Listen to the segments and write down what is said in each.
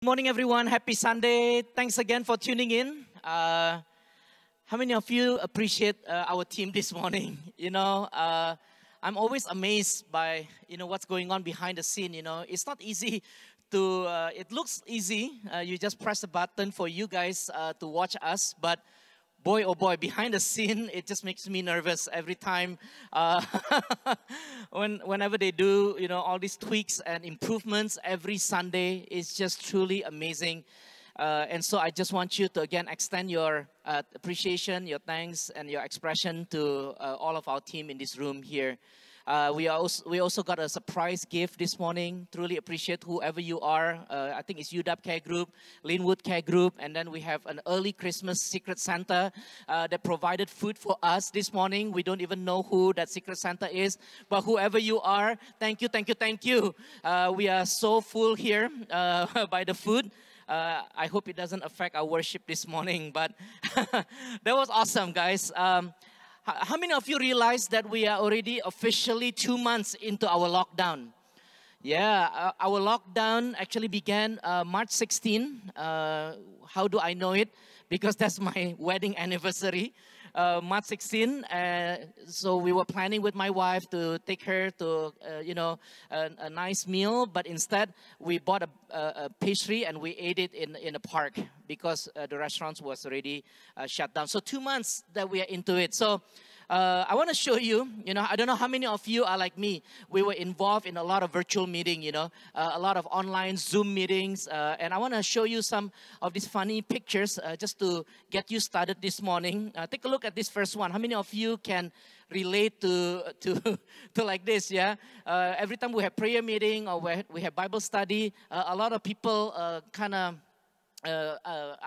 Morning, everyone. Happy Sunday. Thanks again for tuning in. How many of you appreciate our team this morning? I'm always amazed by, what's going on behind the scene. It's not easy to, it looks easy. You just press a button for you guys to watch us. But boy, oh boy, behind the scene, it just makes me nervous every time. Whenever they do, all these tweaks and improvements every Sunday, it's just truly amazing. And so I just want you to again extend your appreciation, your thanks, and your expression to all of our team in this room here. We also got a surprise gift this morning. Truly appreciate whoever you are. I think it's UW Care Group, Linwood Care Group, and then we have an early Christmas Secret Santa that provided food for us this morning. We don't even know who that Secret Santa is, but whoever you are, thank you, thank you, thank you. We are so full here by the food. I hope it doesn't affect our worship this morning, but that was awesome, guys. How many of you realize that we are already officially 2 months into our lockdown? Yeah, our lockdown actually began March 16. How do I know it? Because that's my wedding anniversary. March 16, so we were planning with my wife to take her to, a nice meal. But instead, we bought a pastry and we ate it in a park because the restaurants was already shut down. So 2 months that we are into it. So I want to show you, I don't know how many of you are like me. We were involved in a lot of virtual meeting, a lot of online Zoom meetings. And I want to show you some of these funny pictures just to get you started this morning. Take a look at this first one. How many of you can relate to like this, yeah? Every time we have prayer meeting or we have Bible study, a lot of people kind of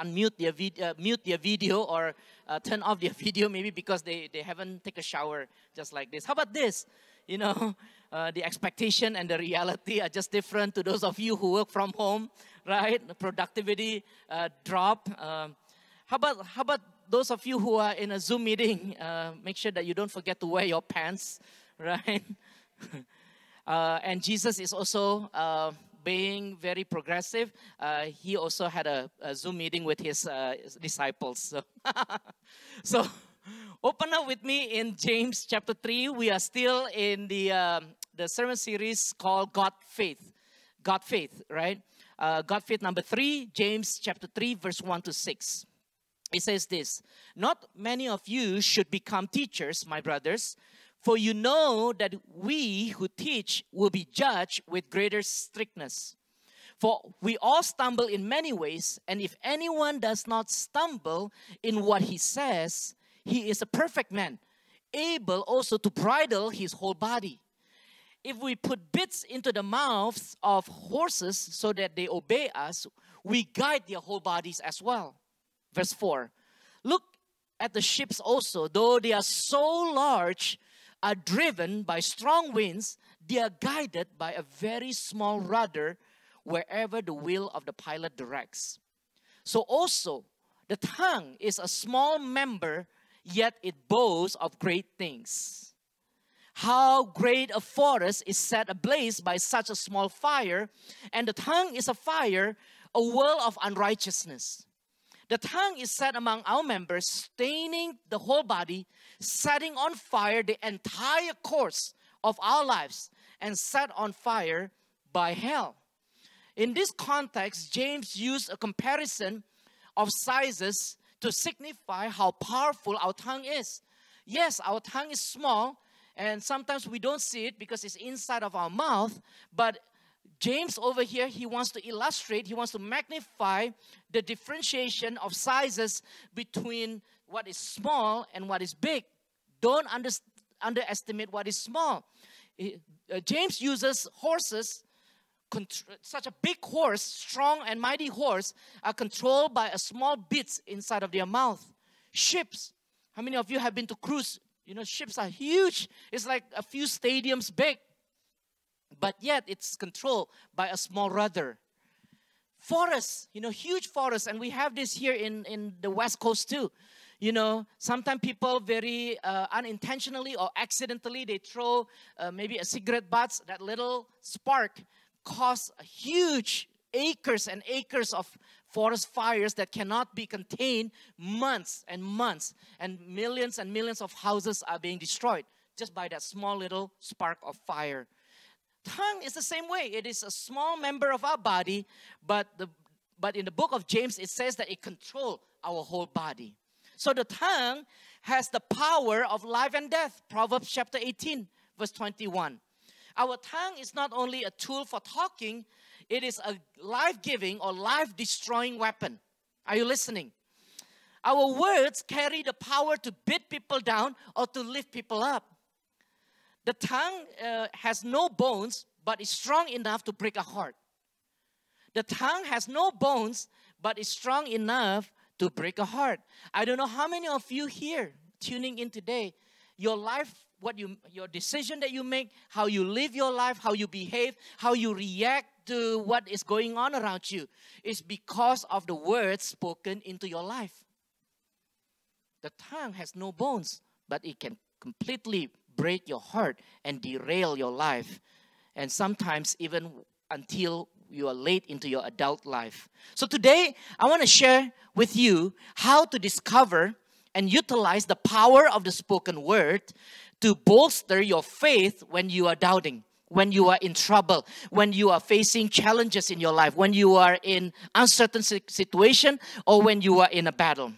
mute their video or turn off their video maybe because they haven't taken a shower just like this. How about this? The expectation and the reality are just different to those of you who work from home, right? The productivity drop. How about those of you who are in a Zoom meeting? Make sure that you don't forget to wear your pants, right? And Jesus is also being very progressive. He also had a Zoom meeting with his disciples. So open up with me in James chapter 3. We are still in the sermon series called God Faith. God Faith, right? God Faith number 3, James chapter 3, verse 1 to 6. It says this: "Not many of you should become teachers, my brothers, for you know that we who teach will be judged with greater strictness. For we all stumble in many ways, and if anyone does not stumble in what he says, he is a perfect man, able also to bridle his whole body. If we put bits into the mouths of horses so that they obey us, we guide their whole bodies as well." Verse 4, "Look at the ships also, though they are so large, are driven by strong winds, they are guided by a very small rudder wherever the will of the pilot directs. So also, the tongue is a small member, yet it boasts of great things. How great a forest is set ablaze by such a small fire, and the tongue is a fire, a world of unrighteousness. The tongue is set among our members, staining the whole body, setting on fire the entire course of our lives, and set on fire by hell." In this context, James used a comparison of sizes to signify how powerful our tongue is. Yes, our tongue is small, and sometimes we don't see it because it's inside of our mouth, but James over here, he wants to illustrate, he wants to magnify the differentiation of sizes between what is small and what is big. Don't underestimate what is small. James uses horses, such a big horse, strong and mighty horse, are controlled by a small bits inside of their mouth. Ships, how many of you have been to cruise? Ships are huge. It's like a few stadiums big. But yet it's controlled by a small rudder. Forests, huge forests, and we have this here in the West Coast too. Sometimes people very unintentionally or accidentally, they throw maybe a cigarette butts. That little spark cause a huge acres and acres of forest fires that cannot be contained, months and months, and millions of houses are being destroyed just by that small little spark of fire. Tongue is the same way. It is a small member of our body, but in the book of James, it says that it controls our whole body. So the tongue has the power of life and death. Proverbs chapter 18, verse 21. Our tongue is not only a tool for talking, it is a life-giving or life-destroying weapon. Are you listening? Our words carry the power to beat people down or to lift people up. The tongue has no bones, but is strong enough to break a heart. The tongue has no bones, but is strong enough to break a heart. I don't know how many of you here tuning in today, your life, your decision that you make, how you live your life, how you behave, how you react to what is going on around you is because of the words spoken into your life. The tongue has no bones, but it can completely break your heart and derail your life. And sometimes even until you are late into your adult life. So today, I want to share with you how to discover and utilize the power of the spoken word to bolster your faith when you are doubting, when you are in trouble, when you are facing challenges in your life, when you are in uncertain situation, or when you are in a battle.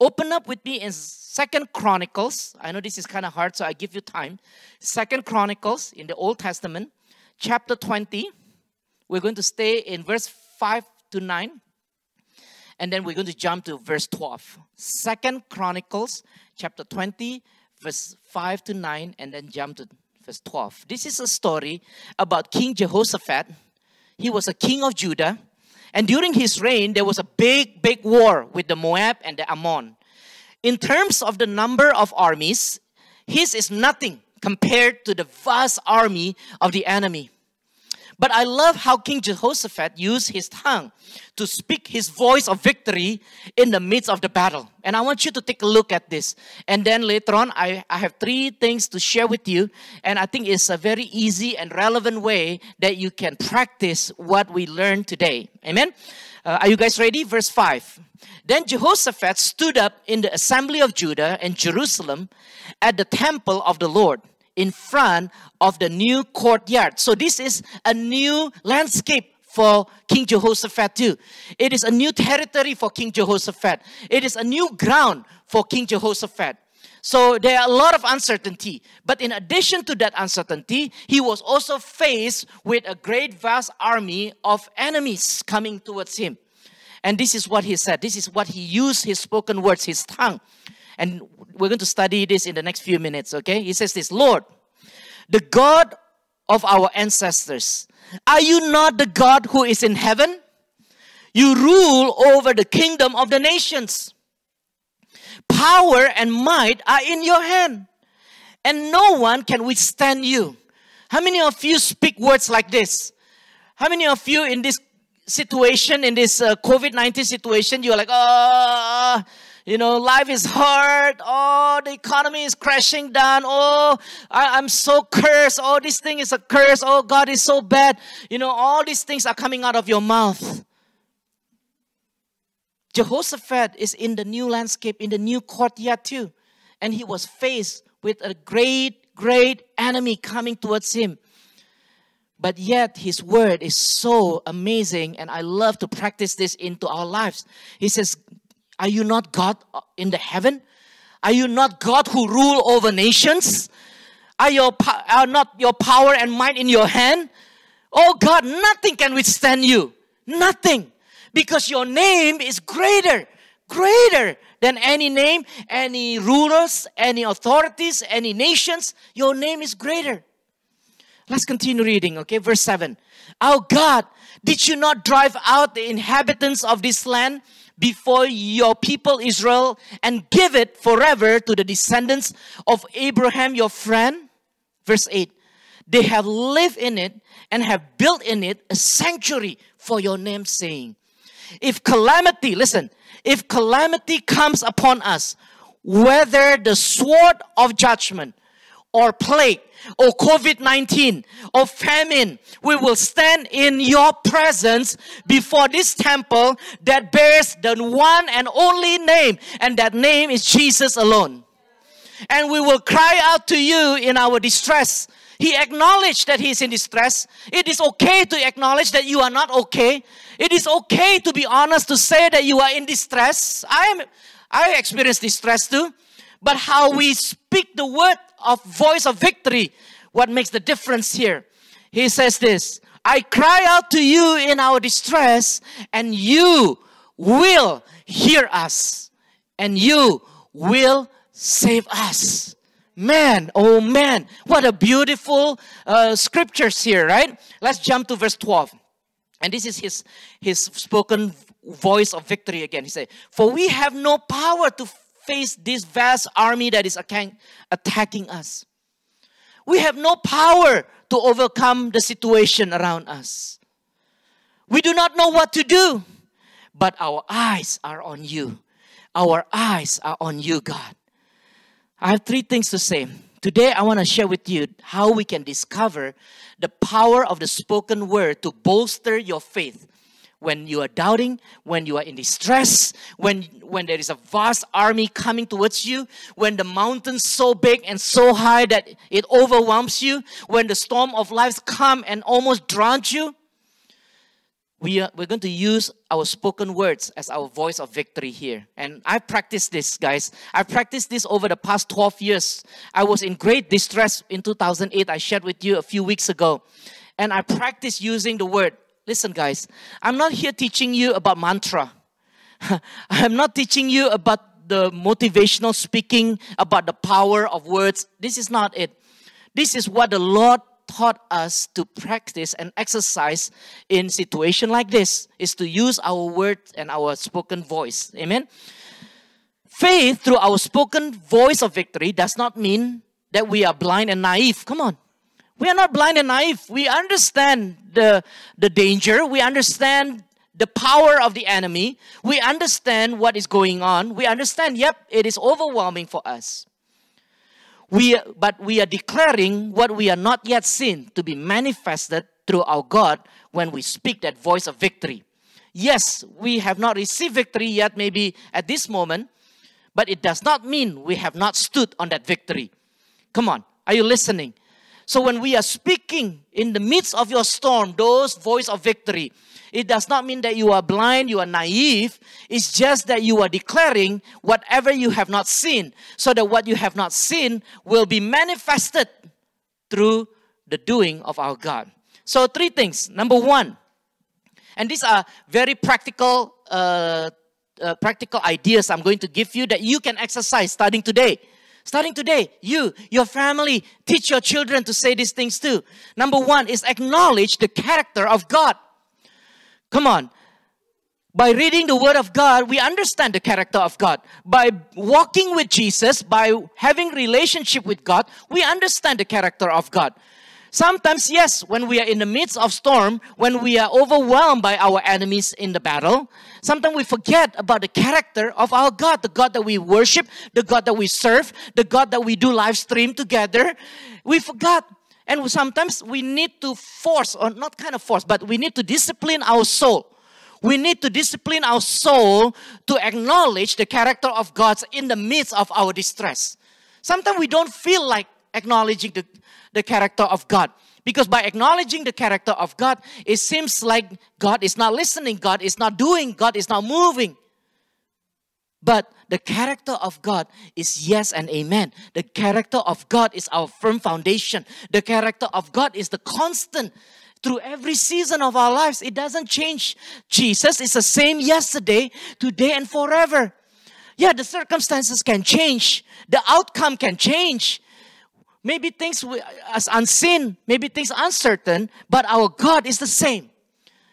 Open up with me in 2 Chronicles. I know this is kind of hard, so I give you time. 2 Chronicles in the Old Testament, chapter 20. We're going to stay in verse 5 to 9. And then we're going to jump to verse 12. 2 Chronicles chapter 20, verse 5 to 9. And then jump to verse 12. This is a story about King Jehoshaphat. He was a king of Judah. And during his reign, there was a big war with the Moab and the Ammon. In terms of the number of armies, his is nothing compared to the vast army of the enemy. But I love how King Jehoshaphat used his tongue to speak his voice of victory in the midst of the battle. And I want you to take a look at this. And then later on, I have 3 things to share with you. And I think it's a very easy and relevant way that you can practice what we learned today. Amen? Are you guys ready? Verse 5. Then Jehoshaphat stood up in the assembly of Judah and Jerusalem at the temple of the Lord, in front of the new courtyard. So this is a new landscape for King Jehoshaphat too. It is a new territory for King Jehoshaphat. It is a new ground for King Jehoshaphat. So there are a lot of uncertainty. But in addition to that uncertainty, he was also faced with a great vast army of enemies coming towards him. And this is what he said. This is what he used, his spoken words, his tongue. And we're going to study this in the next few minutes, okay? He says this, Lord, the God of our ancestors, are you not the God who is in heaven? You rule over the kingdom of the nations. Power and might are in your hand, and no one can withstand you. How many of you speak words like this? How many of you in this situation, in this COVID-19 situation, you're like, life is hard. Oh, the economy is crashing down. Oh, I'm so cursed. Oh, this thing is a curse. Oh, God is so bad. All these things are coming out of your mouth. Jehoshaphat is in the new landscape, in the new courtyard too. And he was faced with a great enemy coming towards him. But yet, his word is so amazing, and I love to practice this into our lives. He says, are you not God in the heaven? Are you not God who rule over nations? Are not your power and might in your hand? Oh God, nothing can withstand you. Nothing. Because your name is greater than any name, any rulers, any authorities, any nations. Your name is greater. Let's continue reading, okay? Verse 7. Our God, did you not drive out the inhabitants of this land before your people Israel and give it forever to the descendants of Abraham your friend? Verse 8. They have lived in it and have built in it a sanctuary for your name's sake. If calamity, listen, if calamity comes upon us, whether the sword of judgment or plague or COVID-19 or famine, we will stand in your presence before this temple that bears the one and only name, and that name is Jesus alone. And we will cry out to you in our distress. He acknowledged that he is in distress. It is okay to acknowledge that you are not okay. It is okay to be honest, to say that you are in distress. I experience distress too. But how we speak the word of voice of victory, what makes the difference here? He says this, I cry out to you in our distress, and you will hear us, and you will save us. Man, oh man, what a beautiful scriptures here, right? Let's jump to verse 12. And this is his spoken voice of victory again. He said, for we have no power to face this vast army that is attacking us. We have no power to overcome the situation around us. We do not know what to do, but our eyes are on you. Our eyes are on you, God. I have 3 things to say. Today, I want to share with you how we can discover the power of the spoken word to bolster your faith. When you are doubting, when you are in distress, when there is a vast army coming towards you, when the mountain's so big and so high that it overwhelms you, when the storm of life come and almost drowns you, we're going to use our spoken words as our voice of victory here. And I practiced this, guys. I practiced this over the past 12 years. I was in great distress in 2008. I shared with you a few weeks ago. And I practiced using the word. Listen, guys. I'm not here teaching you about mantra. I'm not teaching you about the motivational speaking, about the power of words. This is not it. This is what the Lord taught us to practice and exercise in situation like this, is to use our words and our spoken voice. Amen? Faith through our spoken voice of victory does not mean that we are blind and naive. Come on. We are not blind and naive. We understand the danger. We understand the power of the enemy. We understand what is going on. We understand, yep, it is overwhelming for us. But we are declaring what we are not yet seen to be manifested through our God when we speak that voice of victory. Yes, we have not received victory yet, maybe at this moment, but it does not mean we have not stood on that victory. Come on, are you listening? So when we are speaking in the midst of your storm, those voice of victory, it does not mean that you are blind, you are naive. It's just that you are declaring whatever you have not seen, so that what you have not seen will be manifested through the doing of our God. So 3 things. Number 1, and these are very practical ideas I'm going to give you that you can exercise starting today. Starting today, your family, teach your children to say these things too. Number 1 is acknowledge the character of God. Come on. By reading the Word of God, we understand the character of God. By walking with Jesus, by having relationship with God, we understand the character of God. Sometimes, yes, when we are in the midst of storm, when we are overwhelmed by our enemies in the battle, sometimes we forget about the character of our God, the God that we worship, the God that we serve, the God that we do live stream together. We forgot. And sometimes we need to force, or not kind of force, but we need to discipline our soul. We need to discipline our soul to acknowledge the character of God in the midst of our distress. Sometimes we don't feel like acknowledging the character of God. Because by acknowledging the character of God, it seems like God is not listening, God is not doing, God is not moving. But the character of God is yes and amen. The character of God is our firm foundation. The character of God is the constant through every season of our lives. It doesn't change. Jesus is the same yesterday, today, and forever. Yeah, the circumstances can change. The outcome can change. Maybe things as unseen, maybe things uncertain, but our God is the same.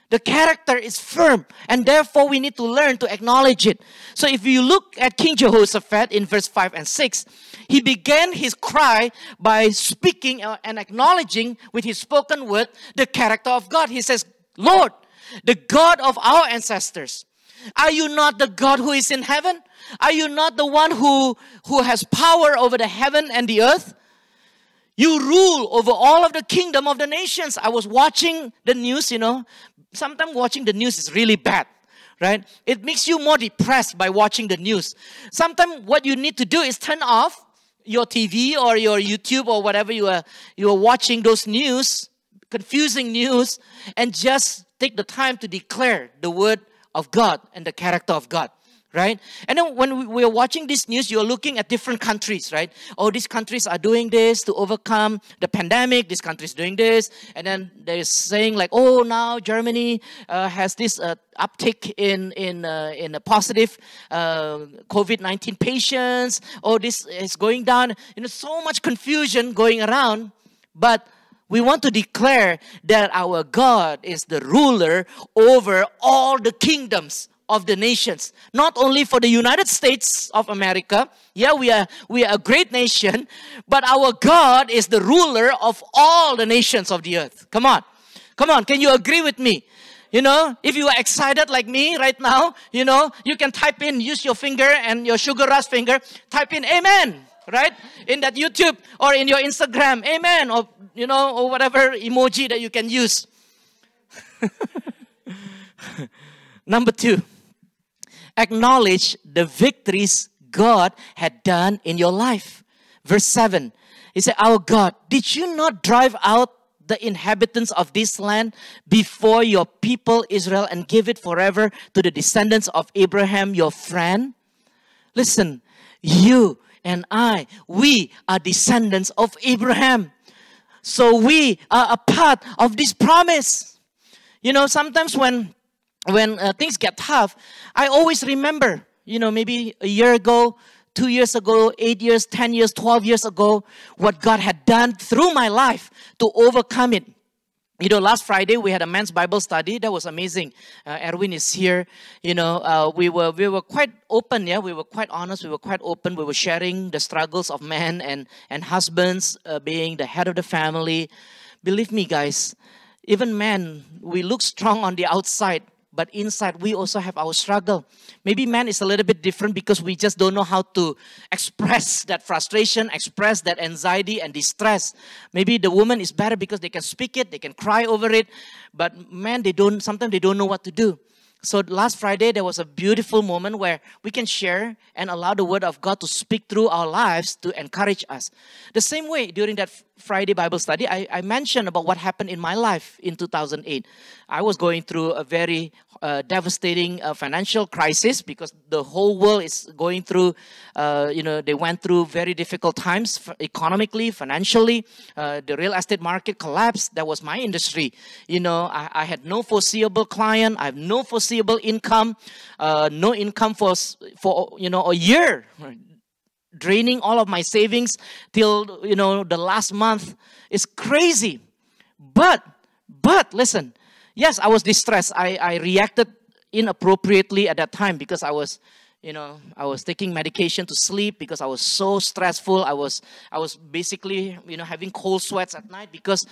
The character is firm, and therefore we need to learn to acknowledge it. So if you look at King Jehoshaphat in verse 5 and 6, he began his cry by speaking and acknowledging with his spoken word the character of God. He says, Lord, the God of our ancestors, are you not the God who is in heaven? Are you not the one who has power over the heaven and the earth? You rule over all of the kingdom of the nations. I was watching the news, Sometimes watching the news is really bad, right? It makes you more depressed by watching the news. Sometimes what you need to do is turn off your TV or your YouTube or whatever you are watching those news, confusing news, and just take the time to declare the word of God and the character of God. Right? And then when we are watching this news, you're looking at different countries, right? Oh, these countries are doing this to overcome the pandemic. This country is doing this. And then they're saying like, oh, now Germany has this uptick in a positive COVID-19 patients. Oh, this is going down. So much confusion going around. But we want to declare that our God is the ruler over all the kingdoms of the nations, not only for the United States of America. Yeah, we are a great nation, but our God is the ruler of all the nations of the earth. Come on, can you agree with me? If you are excited like me right now, you can type in, use your finger and your sugar rush finger, type in amen, right? In that YouTube or in your Instagram, amen, or or whatever emoji that you can use. Number 2. Acknowledge the victories God had done in your life. Verse 7, he said, our God, did you not drive out the inhabitants of this land before your people Israel and give it forever to the descendants of Abraham, your friend? Listen, you and I, we are descendants of Abraham. So we are a part of this promise. Sometimes when things get tough, I always remember, maybe a year ago, 2 years ago, 8 years, 10 years, 12 years ago, what God had done through my life to overcome it. Last Friday we had a men's Bible study. That was amazing. Erwin is here. We were quite open. Yeah, we were quite honest. We were quite open. We were sharing the struggles of men and husbands being the head of the family. Believe me, guys, even men, we look strong on the outside, but inside we also have our struggle. Maybe man is a little bit different because we just don't know how to express that frustration, express that anxiety and distress. Maybe the woman is better because they can speak it, they can cry over it. But man, sometimes they don't know what to do. So last Friday, there was a beautiful moment where we can share and allow the word of God to speak through our lives to encourage us. The same way, during that Friday Bible study, I mentioned about what happened in my life in 2008. I was going through a very devastating financial crisis because the whole world is going through, they went through very difficult times economically, financially. The real estate market collapsed. That was my industry. I had no foreseeable client. I have no foreseeable income. No income for a year. Draining all of my savings till, the last month. Is crazy. But listen, yes, I was distressed. I reacted inappropriately at that time because I was taking medication to sleep because I was so stressful. I was basically, having cold sweats at night because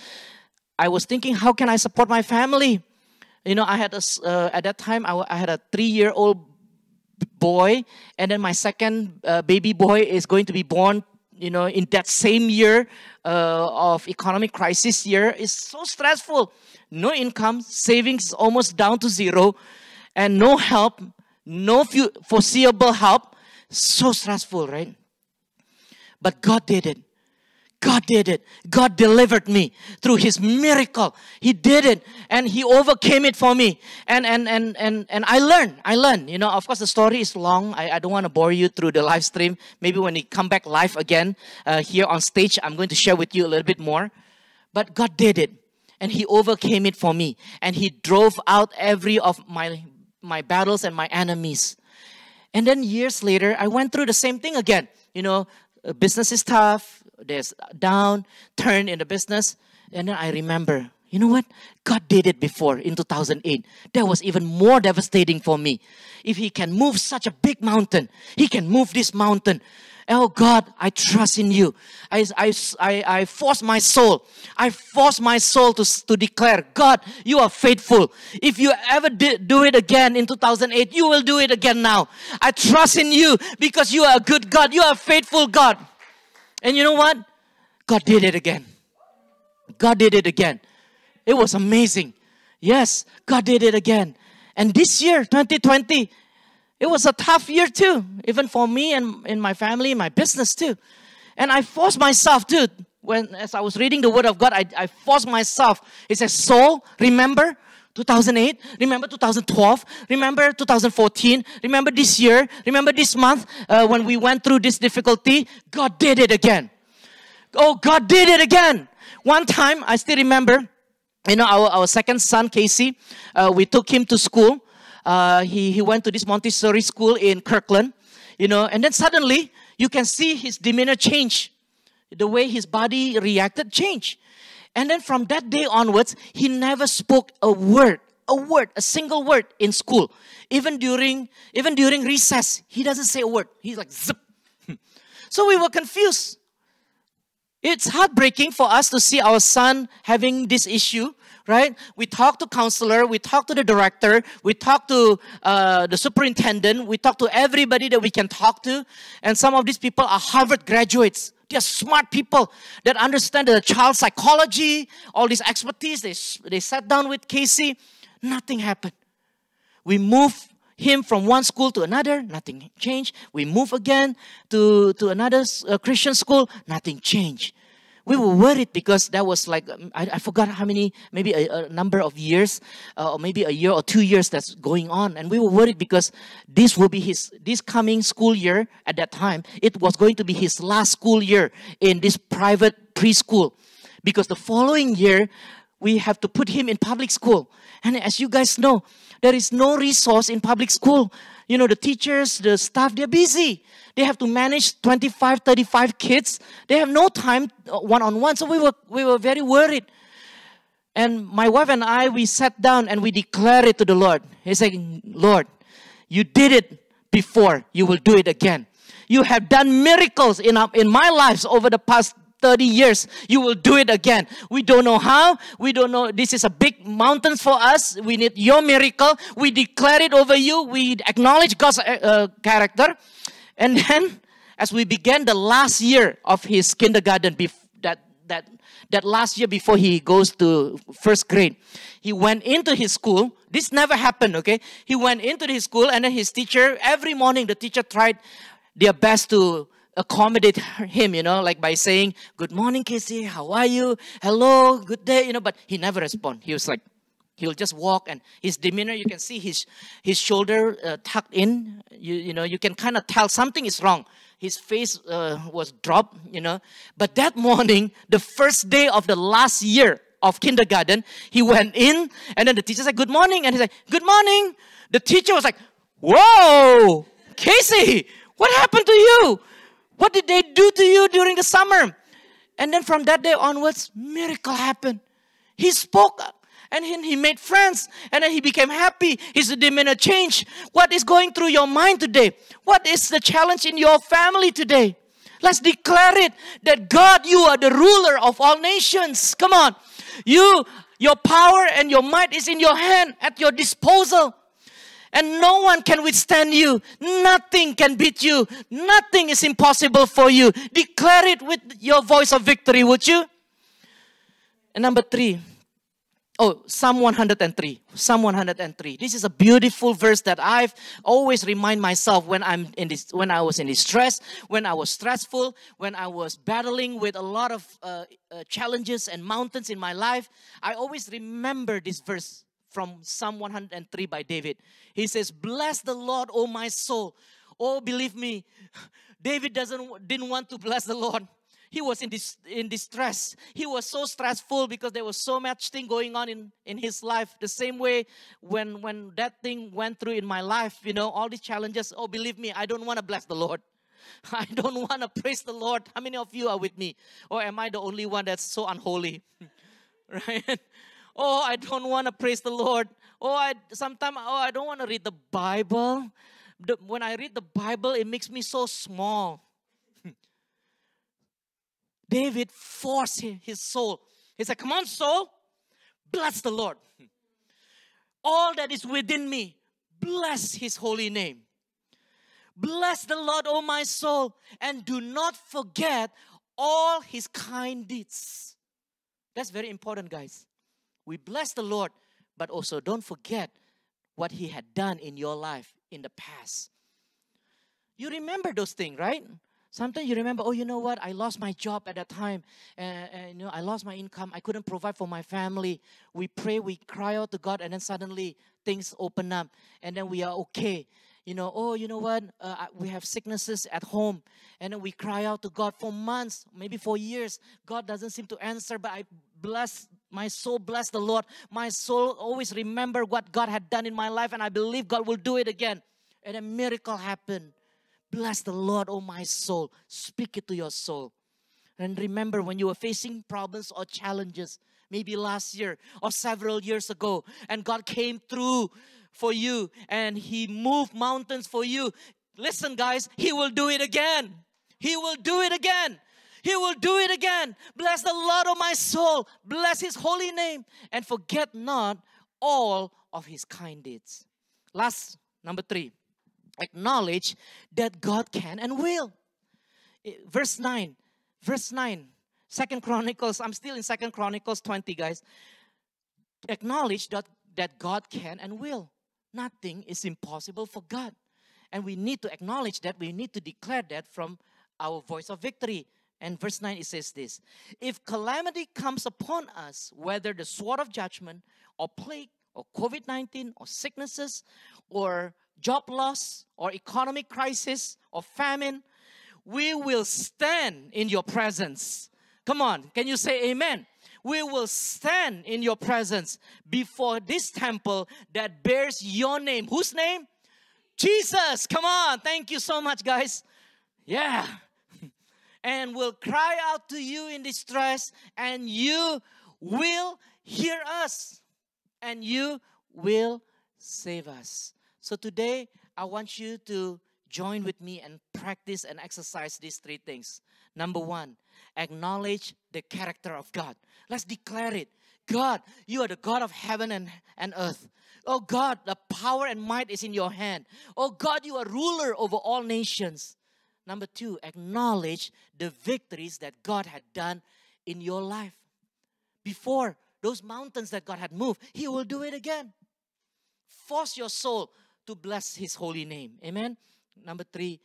I was thinking, how can I support my family? I had at that time, I had a 3-year-old boy, and then my second baby boy is going to be born, in that same year of economic crisis year. It's so stressful. No income, savings is almost down to zero, and no help, no foreseeable help. So stressful, right? But God did it. God did it. God delivered me through His miracle. He did it, and He overcame it for me. And I learned. Of course, the story is long. I don't want to bore you through the live stream. Maybe when we come back live again here on stage, I'm going to share with you a little bit more. But God did it, and He overcame it for me, and He drove out every of my battles and my enemies. And then years later, I went through the same thing again. Business is tough. There's downturn in the business. And then I remember, you know what? God did it before in 2008. That was even more devastating for me. If He can move such a big mountain, He can move this mountain. Oh God, I trust in You. I force my soul. I force my soul to declare, God, You are faithful. If You ever do it again in 2008, You will do it again now. I trust in You because You are a good God. You are a faithful God. And you know what? God did it again. God did it again. It was amazing. Yes, God did it again. And this year, 2020, it was a tough year too, even for me and in my family, my business too. And I forced myself too. As I was reading the Word of God, I forced myself. It says, soul, remember 2008, remember 2012, remember 2014, remember this year, remember this month when we went through this difficulty. God did it again. Oh, God did it again. One time, I still remember, our second son, Casey, we took him to school. He went to this Montessori school in Kirkland, and then suddenly you can see his demeanor change. The way his body reacted changed. And then from that day onwards, he never spoke a single word in school. Even during recess, he doesn't say a word. He's like, zip. So we were confused. It's heartbreaking for us to see our son having this issue, right? We talk to counselor, we talk to the director, we talk to the superintendent, we talk to everybody that we can talk to. And some of these people are Harvard graduates. They're smart people that understand the child psychology, all this expertise. They sat down with Casey. Nothing happened. We moved him from one school to another. Nothing changed. We moved again to another Christian school. Nothing changed. We were worried because that was like, I forgot how many, maybe a number of years, or maybe a year or 2 years that's going on. And we were worried because this will be this coming school year at that time, it was going to be his last school year in this private preschool. Because the following year, we have to put him in public school. And as you guys know, there is no resource in public school. The teachers, the staff, they're busy. They have to manage 25, 35 kids. They have no time one-on-one. So we were very worried. And my wife and I, we sat down and we declared it to the Lord. He's saying, Lord, you did it before. You will do it again. You have done miracles in my lives over the past 30 years. You will do it again. We don't know how. We don't know. This is a big mountain for us. We need your miracle. We declare it over you. We acknowledge God's character. And then, as we began the last year of his kindergarten, that last year before he goes to first grade, he went into his school. This never happened, okay? He went into his school, and then his teacher, every morning, the teacher tried their best to accommodate him, like by saying, good morning, Casey, how are you? Hello, good day, but he never responded. He was like, he'll just walk, and his demeanor, you can see his shoulder tucked in. You can kind of tell something is wrong. His face was dropped, But that morning, the first day of the last year of kindergarten, he went in, and then the teacher said, good morning. And he said, good morning. The teacher was like, whoa, Casey, what happened to you? What did they do to you during the summer? And then from that day onwards, miracle happened. He spoke and he made friends, and then he became happy. His demeanor changed. What is going through your mind today? What is the challenge in your family today? Let's declare it that God, you are the ruler of all nations. Come on. Your power and your might is in your hand, at your disposal. And no one can withstand you. Nothing can beat you. Nothing is impossible for you. Declare it with your voice of victory, would you? And number 3. Psalm 103. Psalm 103. This is a beautiful verse that I've always remind myself when when I was in distress, when I was stressful, when I was battling with a lot of challenges and mountains in my life. I always remember this verse from Psalm 103 by David. He says, bless the Lord, O my soul. Oh, believe me, David didn't want to bless the Lord. He was in distress. He was so stressful because there was so much thing going on in his life. The same way when that thing went through in my life, all these challenges. Oh, believe me, I don't want to bless the Lord. I don't want to praise the Lord. How many of you are with me? Or am I the only one that's so unholy? Right? Oh, I don't want to praise the Lord. I don't want to read the Bible. When I read the Bible, it makes me so small. David forced his soul. He said, come on, soul, bless the Lord. All that is within me, bless his holy name. Bless the Lord, O my soul, and do not forget all his kind deeds. That's very important, guys. We bless the Lord, but also don't forget what he had done in your life in the past. You remember those things, right? Sometimes you remember, oh, you know what? I lost my job at that time. And I lost my income. I couldn't provide for my family. We pray, we cry out to God, and then suddenly things open up. And then we are okay. Oh, you know what? We have sicknesses at home. And then we cry out to God for months, maybe for years. God doesn't seem to answer, but my soul bless the Lord. My soul always remember what God had done in my life, and I believe God will do it again. And a miracle happened. Bless the Lord, oh my soul. Speak it to your soul. And remember when you were facing problems or challenges, maybe last year or several years ago, and God came through for you and he moved mountains for you. Listen, guys, he will do it again. He will do it again. He will do it again. Bless the Lord, oh my soul. Bless his holy name. And forget not all of his kind deeds. Last, number 3. Acknowledge that God can and will. Verse 9. 2 Chronicles. I'm still in 2 Chronicles 20, guys. Acknowledge that God can and will. Nothing is impossible for God. And we need to acknowledge that. We need to declare that from our voice of victory. And verse 9, it says this. If calamity comes upon us, whether the sword of judgment or plague or COVID-19 or sicknesses or job loss or economic crisis or famine, we will stand in your presence. Come on, can you say amen? We will stand in your presence before this temple that bears your name. Whose name? Jesus. Come on, thank you so much, guys. Yeah. And will cry out to you in distress, and you will hear us, and you will save us. So today, I want you to join with me and practice and exercise these 3 things. Number 1, acknowledge the character of God. Let's declare it. God, you are the God of heaven and earth. Oh God, the power and might is in your hand. Oh God, you are ruler over all nations. Number 2, acknowledge the victories that God had done in your life. Before those mountains that God had moved, he will do it again. Force your soul to bless his holy name. Amen. Number 3,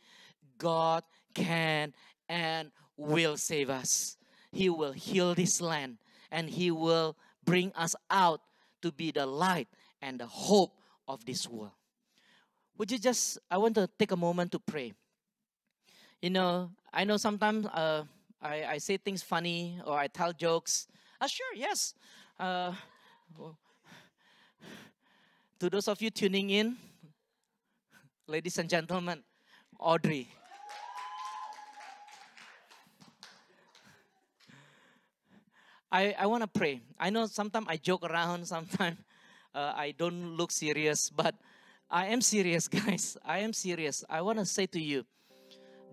God can and will save us. He will heal this land and he will bring us out to be the light and the hope of this world. Would you I want to take a moment to pray. I know sometimes I say things funny or I tell jokes. Sure, yes. To those of you tuning in, ladies and gentlemen, Audrey. I want to pray. I know sometimes I joke around, sometimes I don't look serious, but I am serious, guys. I am serious. I want to say to you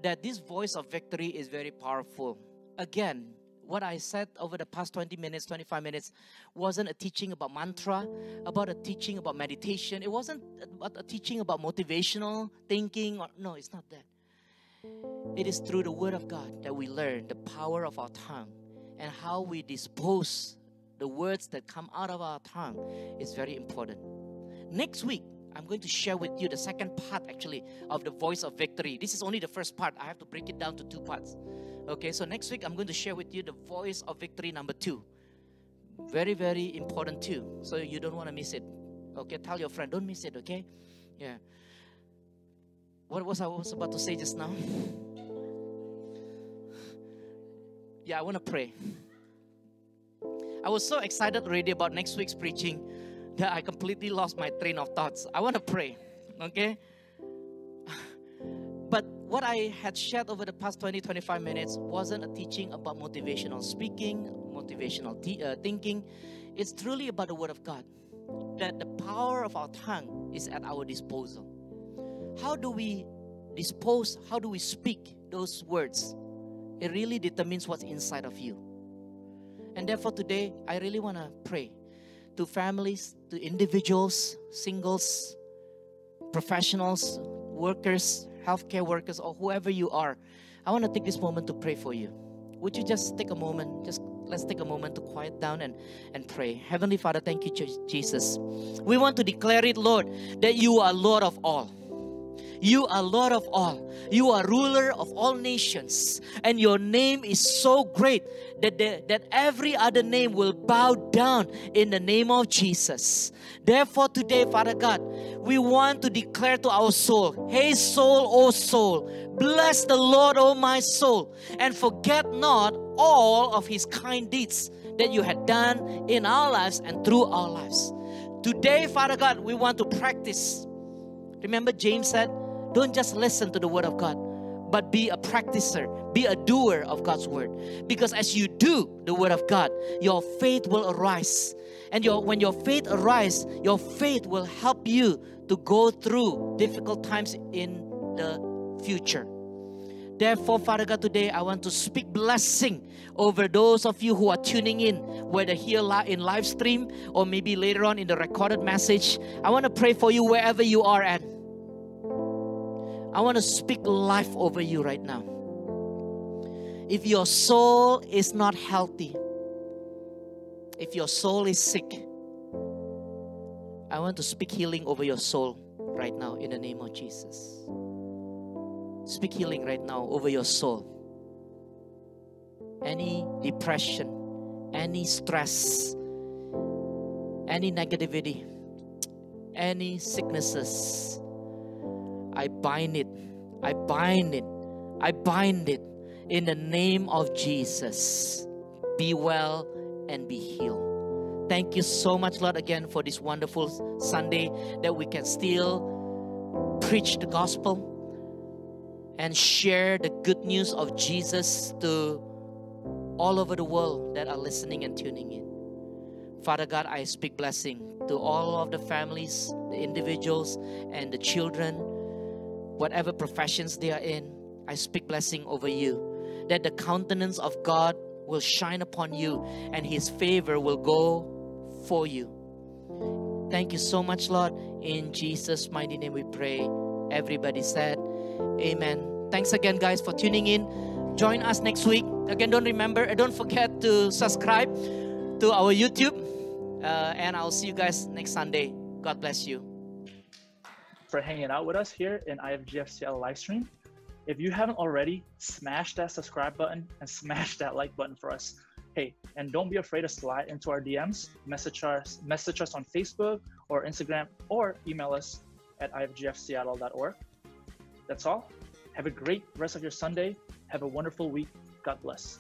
that this voice of victory is very powerful. Again, what I said over the past 20 minutes, 25 minutes, wasn't a teaching about mantra, about a teaching about meditation. It wasn't a teaching about motivational thinking. No, it's not that. It is through the Word of God that we learn the power of our tongue and how we dispose the words that come out of our tongue is very important. Next week, I'm going to share with you the second part actually of the voice of victory. This is only the first part. I have to break it down to 2 parts. Okay, so next week I'm going to share with you the voice of victory number 2. Very, very important too. So you don't want to miss it. Okay, tell your friend, don't miss it, okay? Yeah. What was I about to say just now? Yeah, I want to pray. I was so excited already about next week's preaching that I completely lost my train of thoughts. I want to pray, okay? But what I had shared over the past 20-25 minutes wasn't a teaching about motivational speaking, motivational thinking. It's truly about the Word of God. That the power of our tongue is at our disposal. How do we dispose, how do we speak those words? It really determines what's inside of you. And therefore today, I really want to pray to families, to individuals, singles, professionals, workers, healthcare workers, or whoever you are. I want to take this moment to pray for you. would you just take a moment, let's take a moment to quiet down and pray. Heavenly Father, thank you, Jesus. We want to declare it, Lord, that you are Lord of all. You are Lord of all. You are ruler of all nations. And your name is so great that every other name will bow down in the name of Jesus. Therefore today, Father God, we want to declare to our soul, hey soul, O soul, bless the Lord, O my soul, and forget not all of His kind deeds that you had done in our lives and through our lives. Today, Father God, we want to practice. Remember James said, don't just listen to the word of God, but be a practicer, be a doer of God's word. Because as you do the word of God, your faith will arise. And when your faith arises, your faith will help you to go through difficult times in the future. Therefore, Father God, today I want to speak blessing over those of you who are tuning in, whether here in live stream or maybe later on in the recorded message. I want to pray for you wherever you are at. I want to speak life over you right now. If your soul is not healthy, if your soul is sick, I want to speak healing over your soul right now in the name of Jesus. Speak healing right now over your soul. Any depression, any stress, any negativity, any sicknesses, I bind it. I bind it. I bind it in the name of Jesus. Be well and be healed. Thank you so much, Lord, again for this wonderful Sunday that we can still preach the gospel and share the good news of Jesus to all over the world that are listening and tuning in. Father God, I speak blessing to all of the families, the individuals, and the children, whatever professions they are in. I speak blessing over you, that the countenance of God will shine upon you and His favor will go for you. Thank you so much, Lord. In Jesus' mighty name we pray. Everybody said, amen. Thanks again, guys, for tuning in. Join us next week. Again, don't forget to subscribe to our YouTube. And I'll see you guys next Sunday. God bless you. For hanging out with us here in IFGFCL live stream. If you haven't already, smash that subscribe button and smash that like button for us. Hey, and don't be afraid to slide into our DMs, message us on Facebook or Instagram, or email us at ifgfseattle.org. That's all. Have a great rest of your Sunday. Have a wonderful week. God bless.